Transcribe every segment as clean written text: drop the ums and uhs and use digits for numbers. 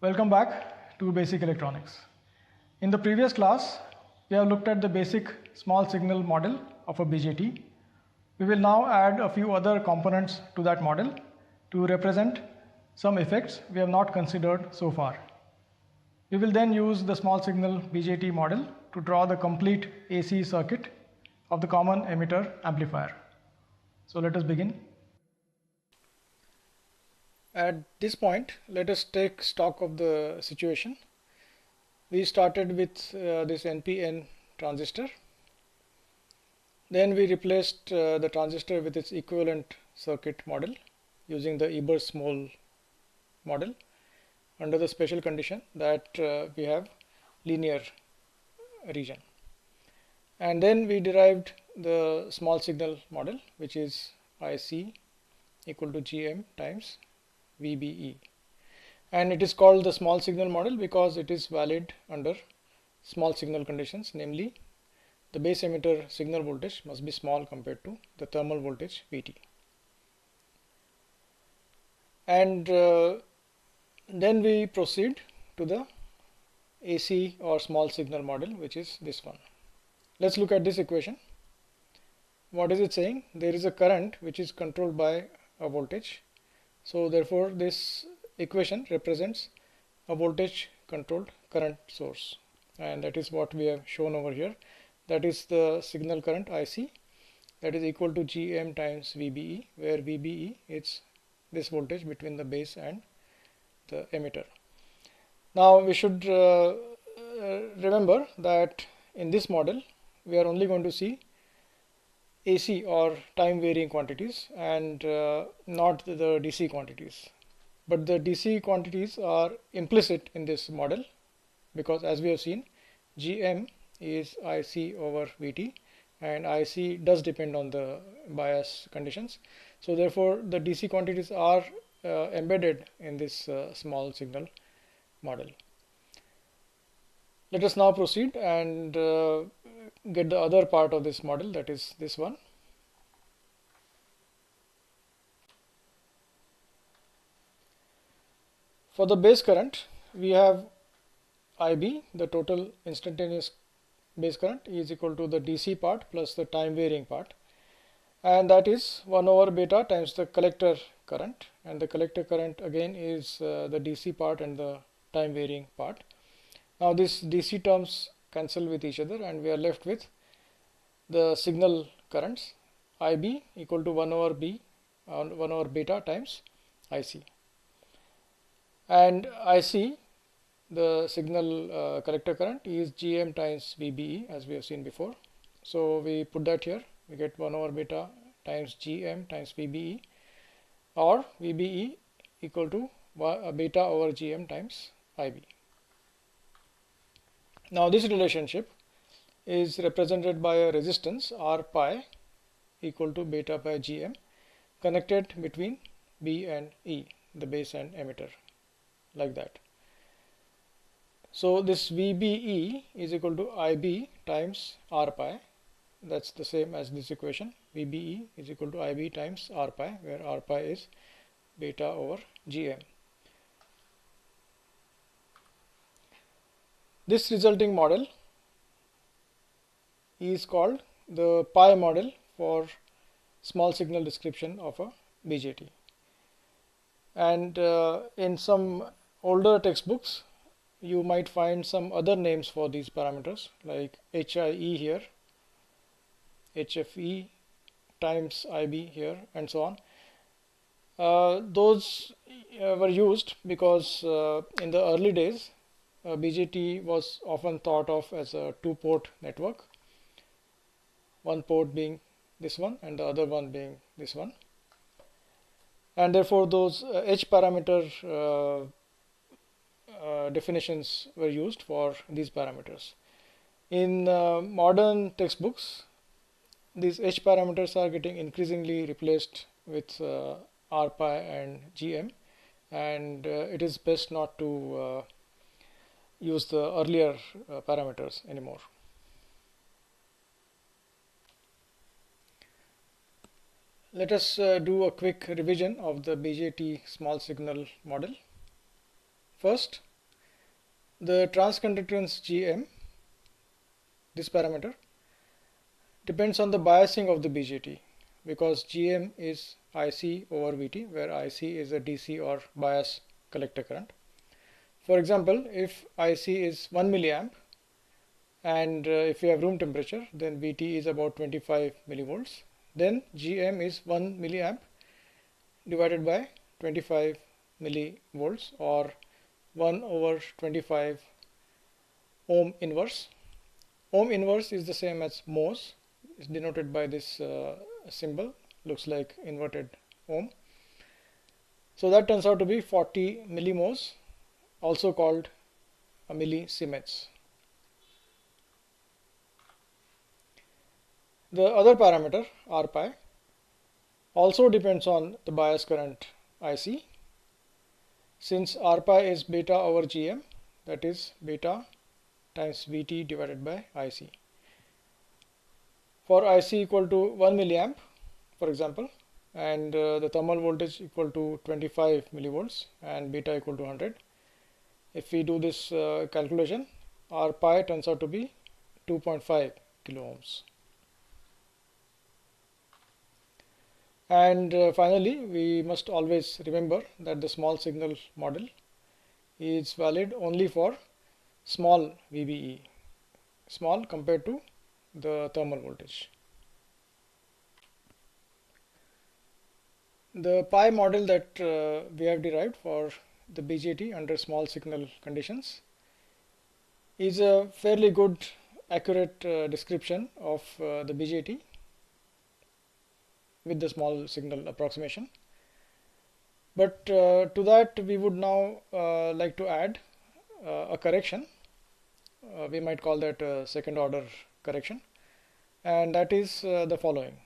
Welcome back to Basic Electronics. In the previous class, we have looked at the basic small signal model of a BJT. We will now add a few other components to that model to represent some effects we have not considered so far. We will then use the small signal BJT model to draw the complete AC circuit of the common emitter amplifier. So let us begin. At this point, let us take stock of the situation. We started with this NPN transistor. Then we replaced the transistor with its equivalent circuit model using the Ebers-Moll model under the special condition that we have linear region. And then we derived the small signal model, which is IC equal to GM times VBE. And it is called the small signal model because it is valid under small signal conditions, namely the base emitter signal voltage must be small compared to the thermal voltage VT. And then we proceed to the AC or small signal model, which is this one. Let's look at this equation. What is it saying? There is a current which is controlled by a voltage. So therefore this equation represents a voltage controlled current source, and that is what we have shown over here. That is the signal current IC, that is equal to GM times VBE, where VBE is this voltage between the base and the emitter. Now we should remember that in this model we are only going to see AC or time varying quantities and not the DC quantities. But the DC quantities are implicit in this model because, as we have seen, GM is IC over VT, and IC does depend on the bias conditions. So therefore the DC quantities are embedded in this small signal model. Let us now proceed and get the other part of this model, that is this one. For the base current, we have IB, the total instantaneous base current, is equal to the DC part plus the time varying part, and that is 1 over beta times the collector current, and the collector current again is the DC part and the time varying part. Now these DC terms cancel with each other and we are left with the signal currents IB equal to 1 over beta times IC, and IC, the signal collector current, is GM times VBE, as we have seen before. So we put that here, we get 1 over beta times GM times VBE, or VBE equal to beta over GM times IB. Now this relationship is represented by a resistance R pi equal to beta by GM connected between B and E, the base and emitter, like that. So this VBE is equal to IB times R pi. That's the same as this equation. VBE is equal to IB times R pi, where R pi is beta over GM. This resulting model is called the pi model for small signal description of a BJT. And in some older textbooks, you might find some other names for these parameters, like HIE here, HFE times IB here, and so on. Those were used because in the early days, BJT was often thought of as a two-port network, one port being this one and the other one being this one, and therefore those H parameter definitions were used for these parameters. In modern textbooks, these H parameters are getting increasingly replaced with R pi and GM, and it is best not to use the earlier parameters anymore. Let us do a quick revision of the BJT small signal model. First, The transconductance Gm, this parameter, depends on the biasing of the BJT, because Gm is IC over Vt, where IC is a DC or bias collector current. For example, if IC is 1 milliamp and if we have room temperature, then Vt is about 25 millivolts, then Gm is 1 milliamp divided by 25 millivolts, or 1 over 25 ohm inverse. Ohm inverse is the same as mhos. It's denoted by this symbol, looks like inverted ohm. So that turns out to be 40 millimhos, also called a millisiemens. The other parameter, Rpi, also depends on the bias current IC. Since Rpi is beta over Gm, that is beta times Vt divided by IC. For IC equal to 1 milliamp, for example, and the thermal voltage equal to 25 millivolts and beta equal to 100, if we do this calculation, our pi turns out to be 2.5 kilo ohms. And finally, we must always remember that the small signal model is valid only for small VBE, small compared to the thermal voltage. The pi model that we have derived for the BJT under small signal conditions is a fairly good, accurate description of the BJT with the small signal approximation. But to that we would now like to add a correction. We might call that a second order correction, and that is the following.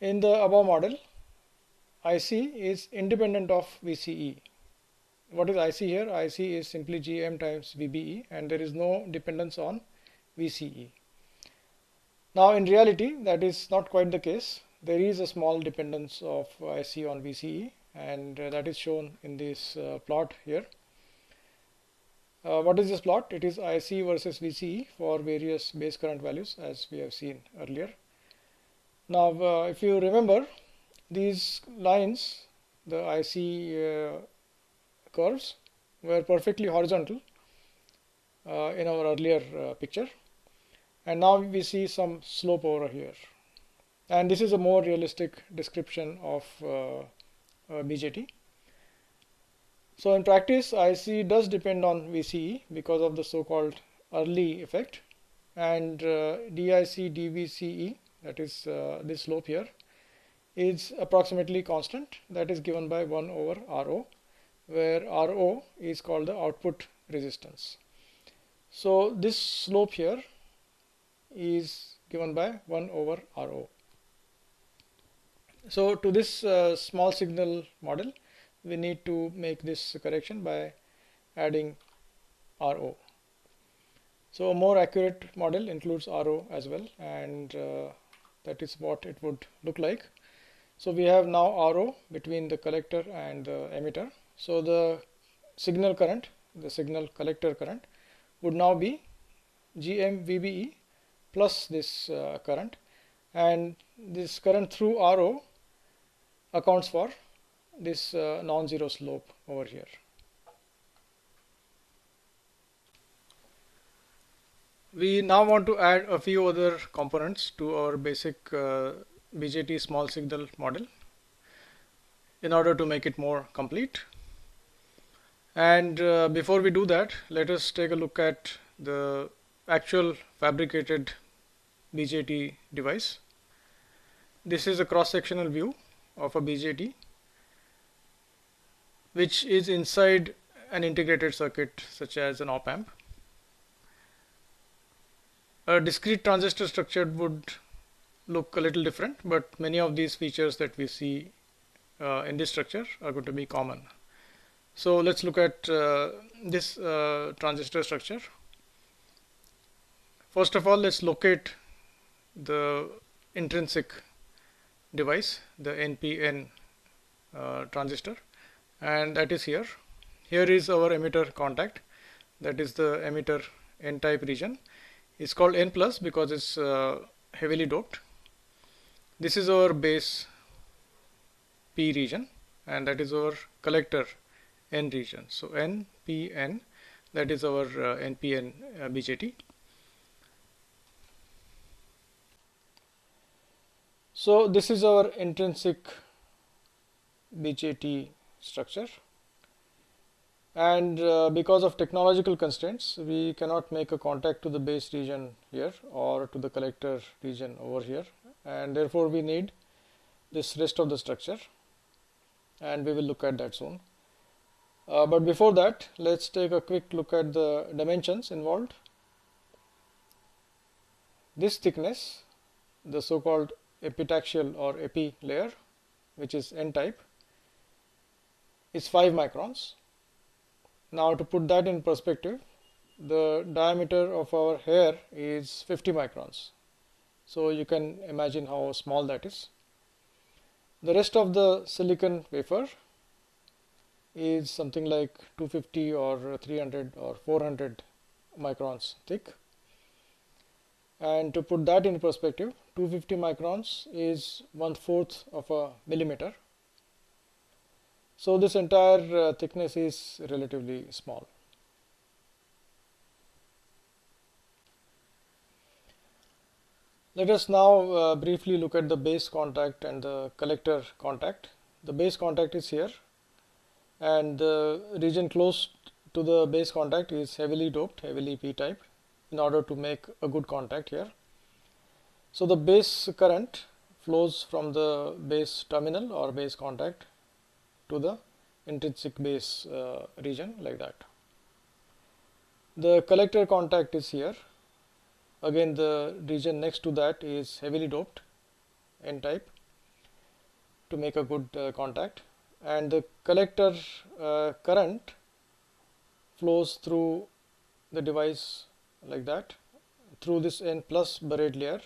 In the above model, IC is independent of VCE. What is IC here? IC is simply Gm times VBE, and there is no dependence on VCE. Now in reality, that is not quite the case. There is a small dependence of IC on VCE, and that is shown in this plot here. What is this plot? It is IC versus VCE for various base current values, as we have seen earlier. Now if you remember, these lines, the IC curves, were perfectly horizontal in our earlier picture, and now we see some slope over here, and this is a more realistic description of BJT. So in practice, IC does depend on VCE because of the so-called early effect, and DIC dVCE, that is this slope here, is approximately constant, that is given by 1 over Rho, where Rho is called the output resistance. So this slope here is given by 1 over Rho. So to this small signal model, we need to make this correction by adding Rho. So a more accurate model includes Rho as well, and that is what it would look like. So we have now Rho between the collector and the emitter. So the signal current, the signal collector current, would now be Gm VBE plus this current, and this current through Rho accounts for this non-zero slope over here. We now want to add a few other components to our basic BJT small signal model in order to make it more complete. And before we do that, let us take a look at the actual fabricated BJT device. This is a cross-sectional view of a BJT which is inside an integrated circuit such as an op-amp. A discrete transistor structure would look a little different, but many of these features that we see in this structure are going to be common. So let's look at this transistor structure. First of all, let's locate the intrinsic device, the NPN transistor, and that is here. Here is our emitter contact, that is the emitter n-type region. It's called n plus because it's heavily doped. This is our base p region, and that is our collector n region. So n p n, that is our npn BJT. So this is our intrinsic BJT structure, and because of technological constraints we cannot make a contact to the base region here or to the collector region over here, and therefore we need this rest of the structure, and we will look at that soon. But before that, let's take a quick look at the dimensions involved. This thickness, the so-called epitaxial or epi layer, which is n-type, is 5 microns. Now to put that in perspective, the diameter of our hair is 50 microns. So you can imagine how small that is. The rest of the silicon wafer is something like 250 or 300 or 400 microns thick. And to put that in perspective, 250 microns is 1/4 of a millimeter. So this entire thickness is relatively small. Let us now briefly look at the base contact and the collector contact. The base contact is here, and the region close to the base contact is heavily doped, heavily p-type, in order to make a good contact here. So the base current flows from the base terminal or base contact to the intrinsic base region, like that. The collector contact is here. Again, the region next to that is heavily doped, n-type, to make a good contact, and the collector current flows through the device like that, through this n plus buried layer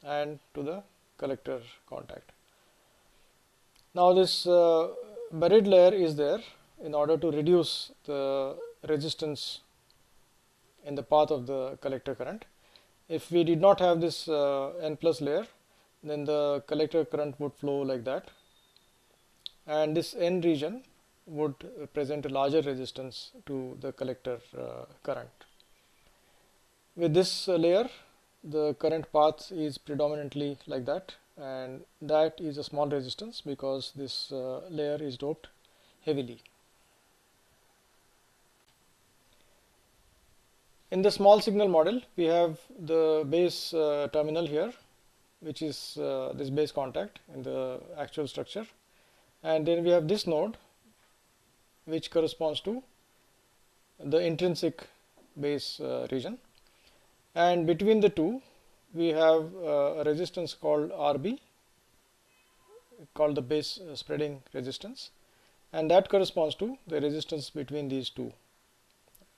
and to the collector contact. Now this buried layer is there in order to reduce the resistance in the path of the collector current. If we did not have this n plus layer, then the collector current would flow like that, and this n region would present a larger resistance to the collector current. With this layer, the current path is predominantly like that, and that is a small resistance because this layer is doped heavily. In the small signal model, we have the base terminal here, which is this base contact in the actual structure, and then we have this node, which corresponds to the intrinsic base region, and between the two we have a resistance called RB, called the base spreading resistance, and that corresponds to the resistance between these two,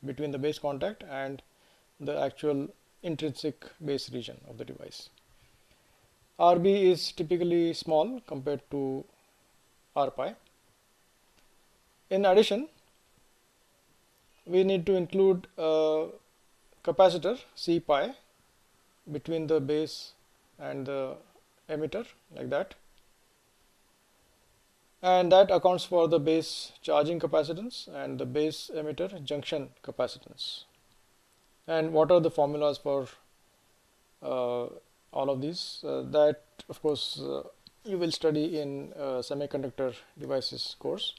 between the base contact and the actual intrinsic base region of the device. RB is typically small compared to R pi. In addition, we need to include a capacitor C pi between the base and the emitter, like that, and that accounts for the base charging capacitance and the base emitter junction capacitance. And what are the formulas for all of these? That of course you will study in semiconductor devices course.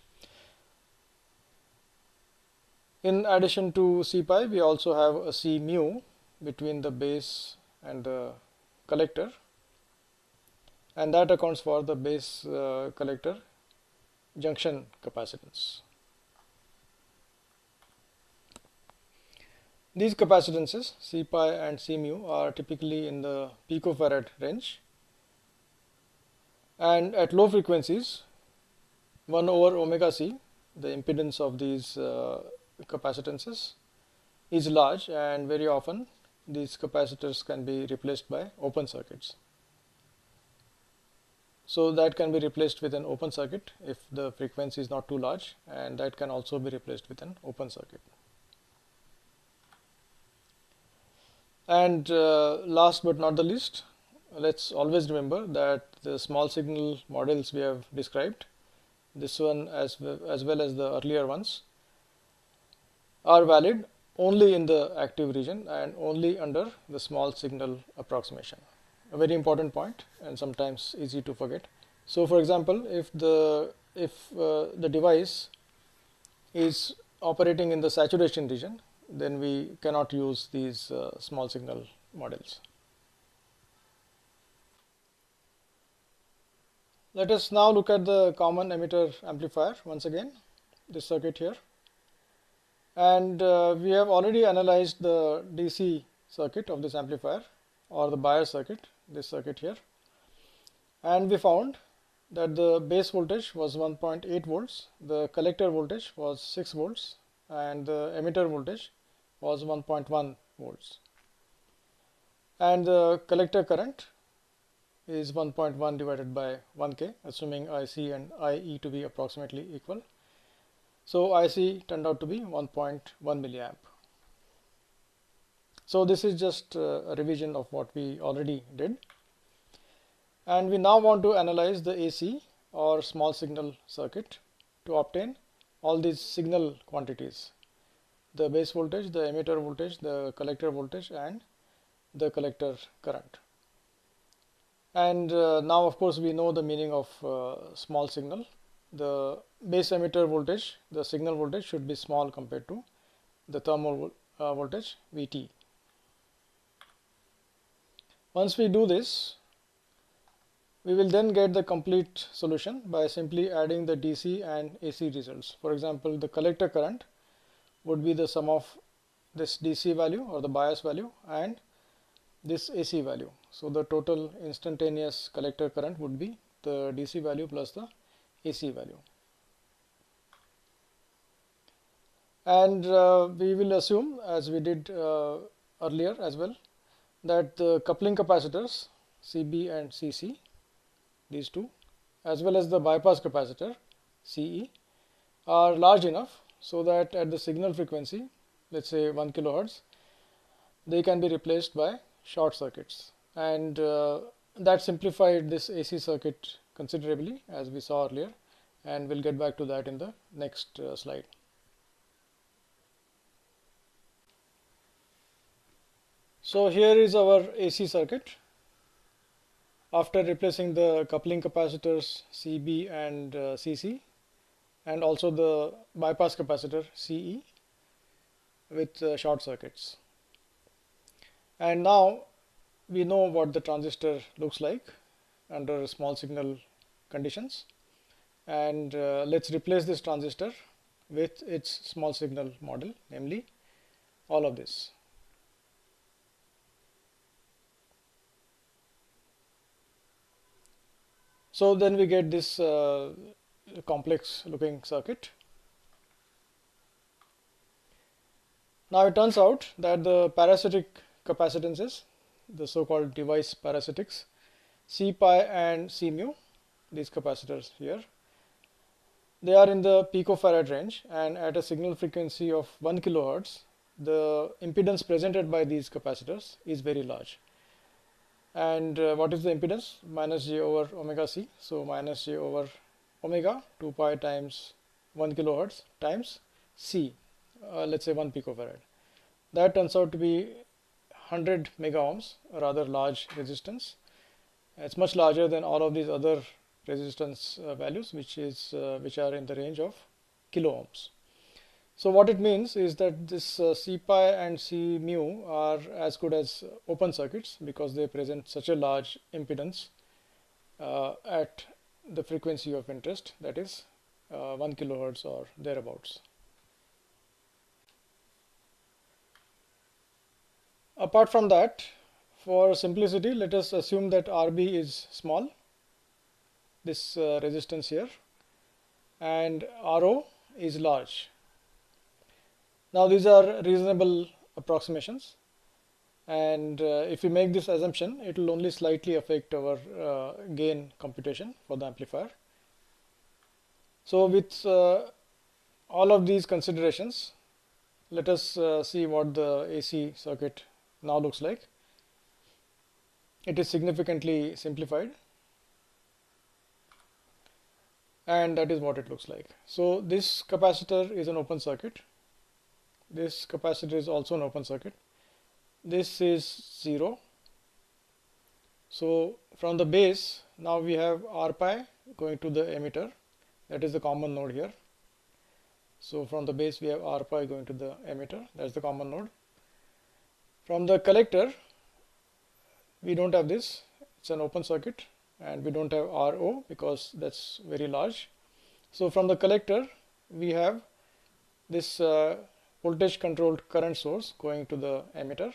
In addition to C pi, we also have a C mu between the base and the collector, and that accounts for the base collector junction capacitance. These capacitances C pi and C mu are typically in the picofarad range, and at low frequencies 1 over omega c, the impedance of these capacitances is large, and very often these capacitors can be replaced by open circuits. So that can be replaced with an open circuit if the frequency is not too large, and that can also be replaced with an open circuit. And last but not the least, let's always remember that the small signal models we have described, this one as well as the earlier ones, are valid only in the active region and only under the small signal approximation. A very important point and sometimes easy to forget. So for example, if the device is operating in the saturation region, then we cannot use these small signal models. Let us now look at the common emitter amplifier once again, this circuit here. And we have already analyzed the DC circuit of this amplifier, or the bias circuit, this circuit here. And we found that the base voltage was 1.8 volts, the collector voltage was 6 volts, and the emitter voltage was 1.1 volts. And the collector current is 1.1 divided by 1K, assuming IC and IE to be approximately equal. So IC turned out to be 1.1 milliamp. So this is just a revision of what we already did. And we now want to analyze the AC or small signal circuit to obtain all these signal quantities: the base voltage, the emitter voltage, the collector voltage, and the collector current. And now of course we know the meaning of small signal. The base emitter voltage, the signal voltage, should be small compared to the thermal voltage Vt. Once we do this, we will then get the complete solution by simply adding the DC and AC results. For example, the collector current would be the sum of this DC value or the bias value and this AC value. So the total instantaneous collector current would be the DC value plus the AC value. And we will assume, as we did earlier as well, that the coupling capacitors CB and CC, these two, as well as the bypass capacitor CE, are large enough so that at the signal frequency, let's say 1 kilohertz, they can be replaced by short circuits. And that simplified this AC circuit considerably, as we saw earlier, and we'll get back to that in the next slide. So here is our AC circuit. After replacing the coupling capacitors CB and CC, and also the bypass capacitor CE with short circuits. And now we know what the transistor looks like under small signal conditions, and let's replace this transistor with its small signal model, namely all of this. So then we get this complex looking circuit. Now it turns out that the parasitic capacitances, the so-called device parasitics, C pi and C mu, these capacitors here, they are in the picofarad range, and at a signal frequency of 1 kilohertz, the impedance presented by these capacitors is very large. And what is the impedance? Minus j over omega c. So minus j over omega 2 pi times 1 kilohertz times c, let's say 1 picofarad. That turns out to be 100 mega ohms, a rather large resistance. It's much larger than all of these other resistance values, which are in the range of kilo ohms. So what it means is that this C pi and C mu are as good as open circuits because they present such a large impedance at the frequency of interest, that is 1 kilohertz or thereabouts. Apart from that, for simplicity, let us assume that RB is small, this resistance here, and RO is large. Now these are reasonable approximations, and if we make this assumption, it will only slightly affect our gain computation for the amplifier. So with all of these considerations, let us see what the AC circuit now looks like. It is significantly simplified, and that is what it looks like. So this capacitor is an open circuit. This capacitor is also an open circuit. This is 0. So from the base, now we have R pi going to the emitter. That is the common node here. So from the base, we have R pi going to the emitter. That's the common node. From the collector, we don't have this. It's an open circuit, and we don't have RO because that's very large. So from the collector, we have this voltage controlled current source going to the emitter,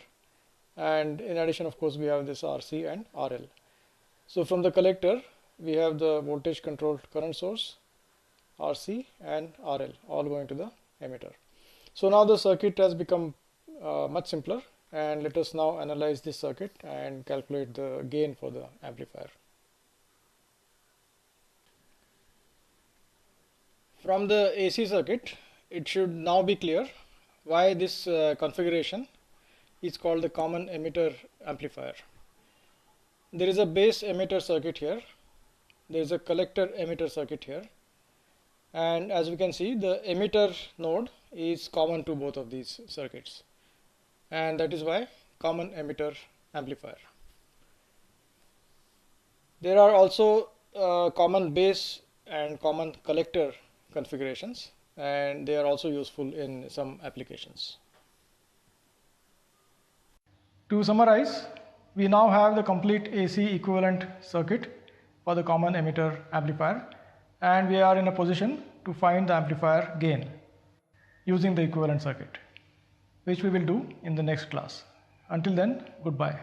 and in addition, of course, we have this RC and RL. So from the collector, we have the voltage controlled current source, RC and RL, all going to the emitter. So now the circuit has become much simpler, and let us now analyze this circuit and calculate the gain for the amplifier. From the AC circuit, it should now be clear why this configuration is called the common emitter amplifier. There is a base emitter circuit here, there is a collector emitter circuit here, and as we can see, the emitter node is common to both of these circuits, and that is why common emitter amplifier. There are also common base and common collector configurations, and they are also useful in some applications. To summarize, we now have the complete AC equivalent circuit for the common emitter amplifier, and we are in a position to find the amplifier gain using the equivalent circuit, which we will do in the next class. Until then, goodbye.